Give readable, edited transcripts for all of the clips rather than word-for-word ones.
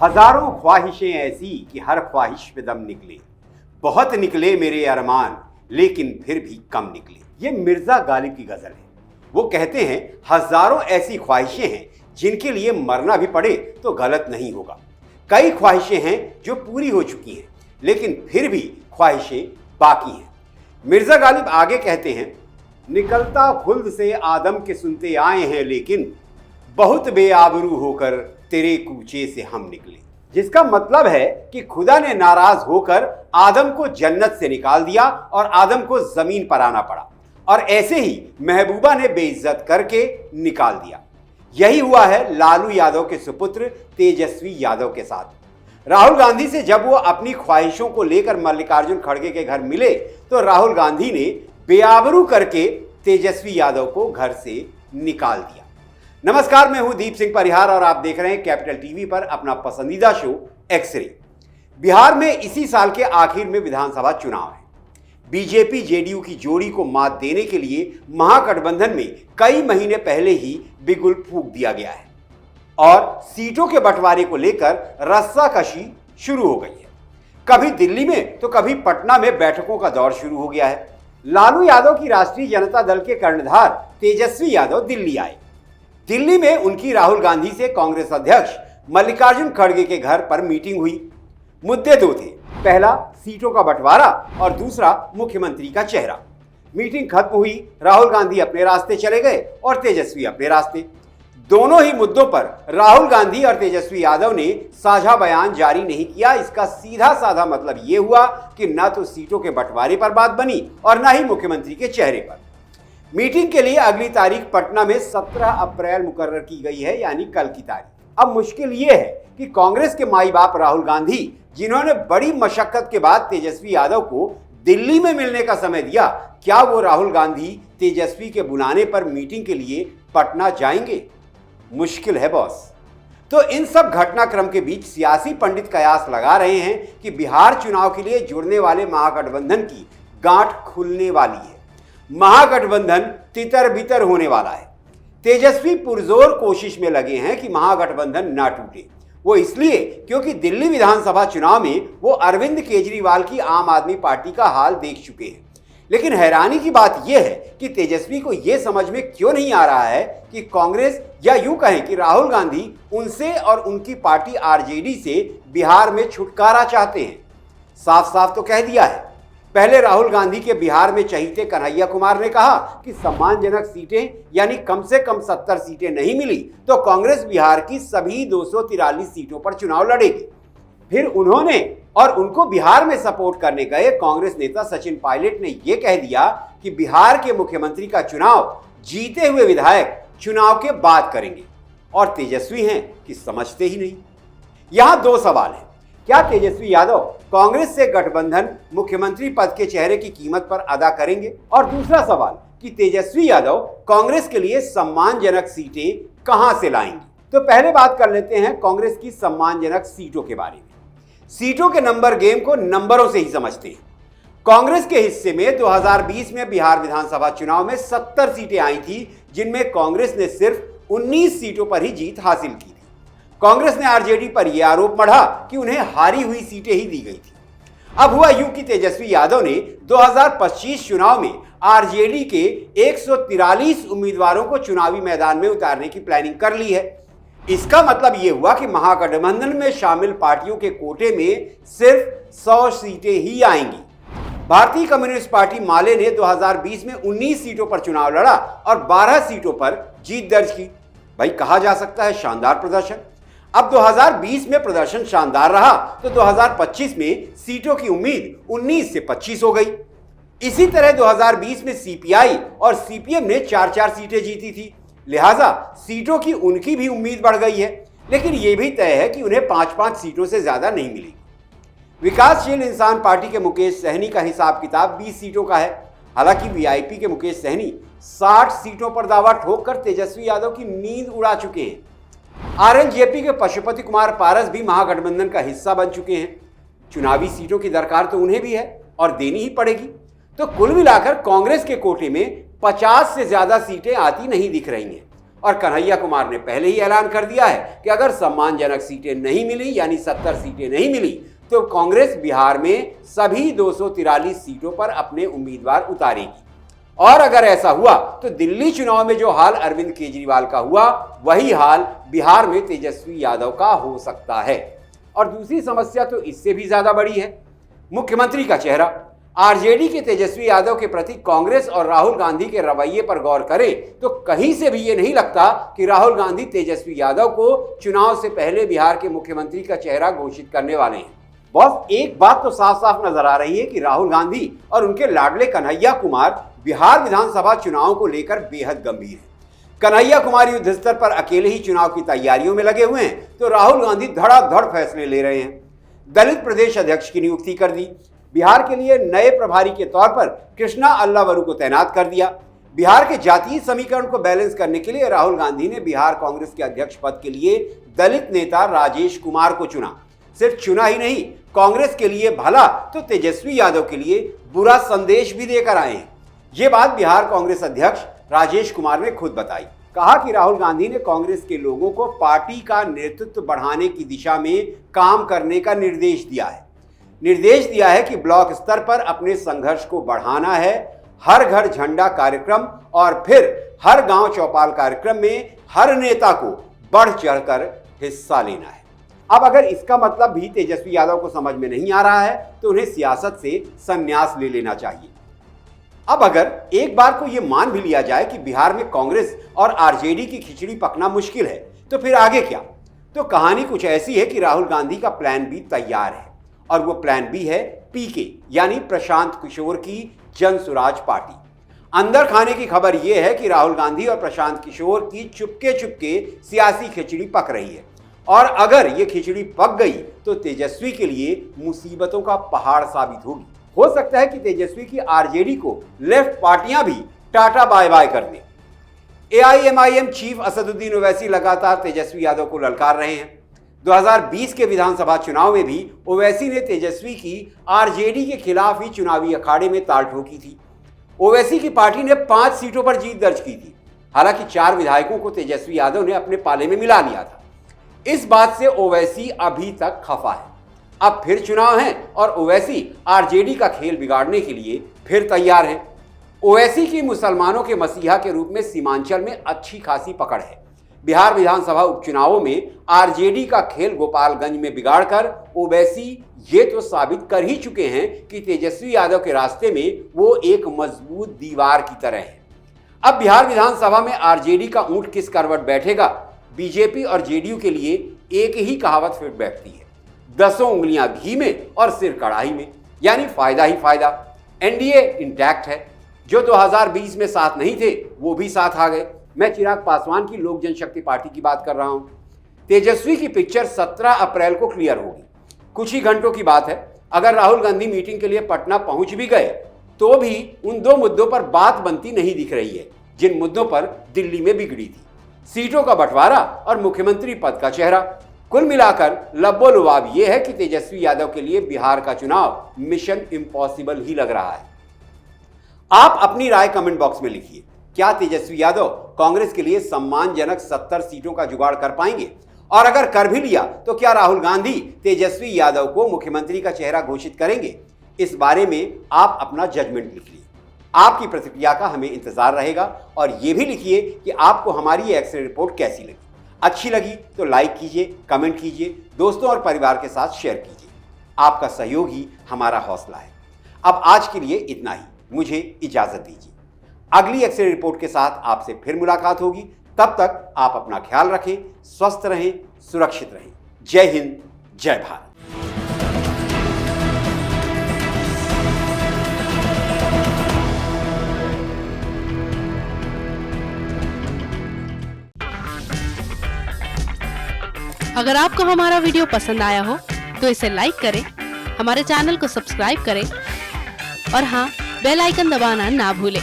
हजारों ख्वाहिशें ऐसी कि हर ख्वाहिश पे दम निकले, बहुत निकले मेरे अरमान लेकिन फिर भी कम निकले। ये मिर्जा गालिब की गजल है। वो कहते हैं हजारों ऐसी ख्वाहिशें हैं जिनके लिए मरना भी पड़े तो गलत नहीं होगा। कई ख्वाहिशें हैं जो पूरी हो चुकी हैं लेकिन फिर भी ख्वाहिशें बाकी हैं। मिर्जा गालिब आगे कहते हैं, निकलता खुल्द से आदम के सुनते आए हैं लेकिन बहुत बेआबरू होकर तेरे कूचे से हम निकले। जिसका मतलब है कि खुदा ने नाराज होकर आदम को जन्नत से निकाल दिया और आदम को जमीन पर आना पड़ा, और ऐसे ही महबूबा ने बेइज्जत करके निकाल दिया। यही हुआ है लालू यादव के सुपुत्र तेजस्वी यादव के साथ। राहुल गांधी से जब वो अपनी ख्वाहिशों को लेकर मल्लिकार्जुन खड़गे के घर मिले तो राहुल गांधी ने बेआबरू करके तेजस्वी यादव को घर से निकाल दिया। नमस्कार, मैं हूं दीप सिंह परिहार और आप देख रहे हैं कैपिटल टीवी पर अपना पसंदीदा शो एक्सरे। बिहार में इसी साल के आखिर में विधानसभा चुनाव है। बीजेपी जेडीयू की जोड़ी को मात देने के लिए महागठबंधन में कई महीने पहले ही बिगुल फूंक दिया गया है और सीटों के बंटवारे को लेकर रस्साकशी शुरू हो गई है। कभी दिल्ली में तो कभी पटना में बैठकों का दौर शुरू हो गया है। लालू यादव की राष्ट्रीय जनता दल के कर्णधार तेजस्वी यादव दिल्ली आए। दिल्ली में उनकी राहुल गांधी से कांग्रेस अध्यक्ष मल्लिकार्जुन खड़गे के घर पर मीटिंग हुई। मुद्दे दो थे, पहला सीटों का बंटवारा और दूसरा मुख्यमंत्री का चेहरा। मीटिंग खत्म हुई, राहुल गांधी अपने रास्ते चले गए और तेजस्वी अपने रास्ते। दोनों ही मुद्दों पर राहुल गांधी और तेजस्वी यादव ने साझा बयान जारी नहीं किया। इसका सीधा साधा मतलब यह हुआ कि न तो सीटों के बंटवारे पर बात बनी और न ही मुख्यमंत्री के चेहरे पर। मीटिंग के लिए अगली तारीख पटना में 17 अप्रैल मुकर्रर की गई है, यानी कल की तारीख। अब मुश्किल ये है कि कांग्रेस के माई बाप राहुल गांधी, जिन्होंने बड़ी मशक्कत के बाद तेजस्वी यादव को दिल्ली में मिलने का समय दिया, क्या वो राहुल गांधी तेजस्वी के बुलाने पर मीटिंग के लिए पटना जाएंगे? मुश्किल है बॉस। तो इन सब घटनाक्रम के बीच सियासी पंडित कयास लगा रहे हैं कि बिहार चुनाव के लिए जुड़ने वाले महागठबंधन की गांठ खुलने वाली है। महागठबंधन तितर बितर होने वाला है। तेजस्वी पुरजोर कोशिश में लगे हैं कि महागठबंधन ना टूटे। वो इसलिए क्योंकि दिल्ली विधानसभा चुनाव में वो अरविंद केजरीवाल की आम आदमी पार्टी का हाल देख चुके हैं। लेकिन हैरानी की बात यह है कि तेजस्वी को यह समझ में क्यों नहीं आ रहा है कि कांग्रेस, या यूं कहें कि राहुल गांधी, उनसे और उनकी पार्टी आरजेडी से बिहार में छुटकारा चाहते हैं। साफ साफ तो कह दिया है। पहले राहुल गांधी के बिहार में चहीते कन्हैया कुमार ने कहा कि सम्मानजनक सीटें यानी कम से कम 70 सीटें नहीं मिली तो कांग्रेस बिहार की सभी 243 सीटों पर चुनाव लड़ेगी। फिर उन्होंने और उनको बिहार में सपोर्ट करने गए कांग्रेस नेता सचिन पायलट ने यह कह दिया कि बिहार के मुख्यमंत्री का चुनाव जीते हुए विधायक चुनाव के बाद करेंगे, और तेजस्वी हैं कि समझते ही नहीं। यहां दो सवाल हैं, क्या तेजस्वी यादव कांग्रेस से गठबंधन मुख्यमंत्री पद के चेहरे की कीमत पर अदा करेंगे, और दूसरा सवाल कि तेजस्वी यादव कांग्रेस के लिए सम्मानजनक सीटें कहां से लाएंगे। तो पहले बात कर लेते हैं कांग्रेस की सम्मानजनक सीटों के बारे में। सीटों के नंबर गेम को नंबरों से ही समझते हैं। कांग्रेस के हिस्से में 2020 में बिहार विधानसभा चुनाव में 70 सीटें आई थी, जिनमें कांग्रेस ने सिर्फ 19 सीटों पर ही जीत हासिल की थी। कांग्रेस ने आरजेडी पर यह आरोप मढ़ा कि उन्हें हारी हुई सीटें ही दी गई थी। अब हुआ यूं कि तेजस्वी यादव ने 2025 चुनाव में आरजेडी के 143 उम्मीदवारों को चुनावी मैदान में उतारने की प्लानिंग कर ली है। इसका मतलब यह हुआ कि महागठबंधन में शामिल पार्टियों के कोटे में सिर्फ 100 सीटें ही आएंगी। भारतीय कम्युनिस्ट पार्टी माले ने 2020 में 19 सीटों पर चुनाव लड़ा और 12 सीटों पर जीत दर्ज की। भाई, कहा जा सकता है शानदार प्रदर्शन। अब 2020 में प्रदर्शन शानदार रहा तो 2025 में सीटों की उम्मीद 19 से 25 हो गई। इसी तरह 2020 में सीपीआई और सीपीएम ने 4-4 सीटें जीती थी, लिहाजा सीटों की उनकी भी उम्मीद बढ़ गई है। लेकिन यह भी तय है कि उन्हें 5-5 सीटों से ज्यादा नहीं मिलेगी। विकासशील इंसान पार्टी के मुकेश सहनी का हिसाब किताब 20 सीटों का है। हालांकि वीआईपी के मुकेश सहनी 60 सीटों पर दावा ठोककर तेजस्वी यादव की नींद उड़ा चुके हैं। आरएलजेपी के पशुपति कुमार पारस भी महागठबंधन का हिस्सा बन चुके हैं। चुनावी सीटों की दरकार तो उन्हें भी है और देनी ही पड़ेगी। तो कुल मिलाकर कांग्रेस के कोटे में 50 से ज्यादा सीटें आती नहीं दिख रही हैं और कन्हैया कुमार ने पहले ही ऐलान कर दिया है कि अगर सम्मानजनक सीटें नहीं मिली, यानी 70 सीटें नहीं मिली, तो कांग्रेस बिहार में सभी 243 सीटों पर अपने उम्मीदवार उतारेगी। और अगर ऐसा हुआ तो दिल्ली चुनाव में जो हाल अरविंद केजरीवाल का हुआ, वही हाल बिहार में तेजस्वी यादव का हो सकता है। और दूसरी समस्या तो इससे भी ज्यादा बड़ी है, मुख्यमंत्री का चेहरा। आरजेडी के तेजस्वी यादव के प्रति कांग्रेस और राहुल गांधी के रवैये पर गौर करें तो कहीं से भी ये नहीं लगता कि राहुल गांधी तेजस्वी यादव को चुनाव से पहले बिहार के मुख्यमंत्री का चेहरा घोषित करने वाले हैं। बस एक बात तो साफ साफ नजर आ रही है कि राहुल गांधी और उनके लाडले कन्हैया कुमार बिहार विधानसभा चुनाव को लेकर बेहद गंभीर हैं। कन्हैया कुमार युद्ध स्तर पर अकेले ही चुनाव की तैयारियों में लगे हुए हैं, तो राहुल गांधी धड़ाधड़ फैसले ले रहे हैं। दलित प्रदेश अध्यक्ष की नियुक्ति कर दी, बिहार के लिए नए प्रभारी के तौर पर कृष्णा अल्लावरू को तैनात कर दिया। बिहार के जातीय समीकरण को बैलेंस करने के लिए राहुल गांधी ने बिहार कांग्रेस के अध्यक्ष पद के लिए दलित नेता राजेश कुमार को चुना। सिर्फ चुना ही नहीं, कांग्रेस के लिए भला तो तेजस्वी यादव के लिए बुरा संदेश भी देकर आए हैं। ये बात बिहार कांग्रेस अध्यक्ष राजेश कुमार ने खुद बताई। कहा कि राहुल गांधी ने कांग्रेस के लोगों को पार्टी का नेतृत्व बढ़ाने की दिशा में काम करने का निर्देश दिया है कि ब्लॉक स्तर पर अपने संघर्ष को बढ़ाना है, हर घर झंडा कार्यक्रम और फिर हर गांव चौपाल कार्यक्रम में हर नेता को बढ़ चढ़कर हिस्सा लेना है। अब अगर इसका मतलब भी तेजस्वी यादव को समझ में नहीं आ रहा है तो उन्हें सियासत से संन्यास ले लेना चाहिए। अब अगर एक बार को यह मान भी लिया जाए कि बिहार में कांग्रेस और आरजेडी की खिचड़ी पकना मुश्किल है, तो फिर आगे क्या? तो कहानी कुछ ऐसी है कि राहुल गांधी का प्लान बी तैयार है, और वो प्लान बी है पीके यानी प्रशांत किशोर की जन सुराज पार्टी। अंदर खाने की खबर यह है कि राहुल गांधी और प्रशांत किशोर की चुपके चुपके सियासी खिचड़ी पक रही है, और अगर ये खिचड़ी पक गई तो तेजस्वी के लिए मुसीबतों का पहाड़ साबित होगी। हो सकता है कि तेजस्वी की आरजेडी को लेफ्ट पार्टियां भी टाटा बाय बाय कर दें। एआईएमआईएम चीफ असदुद्दीन ओवैसी लगातार तेजस्वी यादव को ललकार रहे हैं। 2020 के विधानसभा चुनाव में भी ओवैसी ने तेजस्वी की आरजेडी के खिलाफ ही चुनावी अखाड़े में ताल ठोकी थी। ओवैसी की पार्टी ने 5 सीटों पर जीत दर्ज की थी। हालांकि 4 विधायकों को तेजस्वी यादव ने अपने पाले में मिला लिया था। इस बात से ओवैसी अभी तक खफा है। अब फिर चुनाव है और ओवैसी आरजेडी का खेल बिगाड़ने के लिए फिर तैयार है। ओवैसी की मुसलमानों के मसीहा के रूप में सीमांचल में अच्छी खासी पकड़ है। बिहार विधानसभा उपचुनावों में आरजेडी का खेल गोपालगंज में बिगाड़कर ओवैसी ये तो साबित कर ही चुके हैं कि तेजस्वी यादव के रास्ते में वो एक मजबूत दीवार की तरह है। अब बिहार विधानसभा में आरजेडी का ऊंट किस करवट बैठेगा? बीजेपी और जेडीयू के लिए एक ही कहावत फिट बैठती है, 10 उंगलियां घी में और सिर कढ़ाई में, यानी फायदा ही फायदा। एनडीए इंटैक्ट है। जो 2020 में साथ नहीं थे वो भी साथ आ गए। मैं चिराग पासवान की लोक जनशक्ति पार्टी की बात कर रहा हूं। तेजस्वी की पिक्चर 17 अप्रैल को क्लियर होगी। कुछ ही घंटों की बात है। अगर राहुल गांधी मीटिंग के लिए पटना पहुंच भी गए तो भी उन 2 मुद्दों पर बात बनती नहीं दिख रही है जिन मुद्दों पर दिल्ली में बिगड़ी थी, सीटों का बंटवारा और मुख्यमंत्री पद का चेहरा। कुल मिलाकर लब्बो लुबाब यह है कि तेजस्वी यादव के लिए बिहार का चुनाव मिशन इम्पॉसिबल ही लग रहा है। आप अपनी राय कमेंट बॉक्स में लिखिए। क्या तेजस्वी यादव कांग्रेस के लिए सम्मानजनक 70 सीटों का जुगाड़ कर पाएंगे? और अगर कर भी लिया तो क्या राहुल गांधी तेजस्वी यादव को मुख्यमंत्री का चेहरा घोषित करेंगे? इस बारे में आप अपना जजमेंट लिखिए। आपकी प्रतिक्रिया का हमें इंतजार रहेगा, और यह भी लिखिए कि आपको हमारी ये एक्स रे रिपोर्ट कैसी लगी। अच्छी लगी तो लाइक कीजिए, कमेंट कीजिए, दोस्तों और परिवार के साथ शेयर कीजिए। आपका सहयोग ही हमारा हौसला है। अब आज के लिए इतना ही, मुझे इजाजत दीजिए। अगली एक्स रे रिपोर्ट के साथ आपसे फिर मुलाकात होगी। तब तक आप अपना ख्याल रखें, स्वस्थ रहें, सुरक्षित रहें। जय हिंद, जय भारत। अगर आपको हमारा वीडियो पसंद आया हो तो इसे लाइक करें, हमारे चैनल को सब्सक्राइब करें और हाँ, बेल आइकन दबाना ना भूलें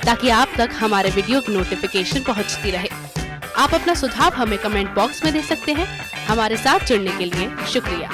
ताकि आप तक हमारे वीडियो की नोटिफिकेशन पहुंचती रहे। आप अपना सुझाव हमें कमेंट बॉक्स में दे सकते हैं। हमारे साथ जुड़ने के लिए शुक्रिया।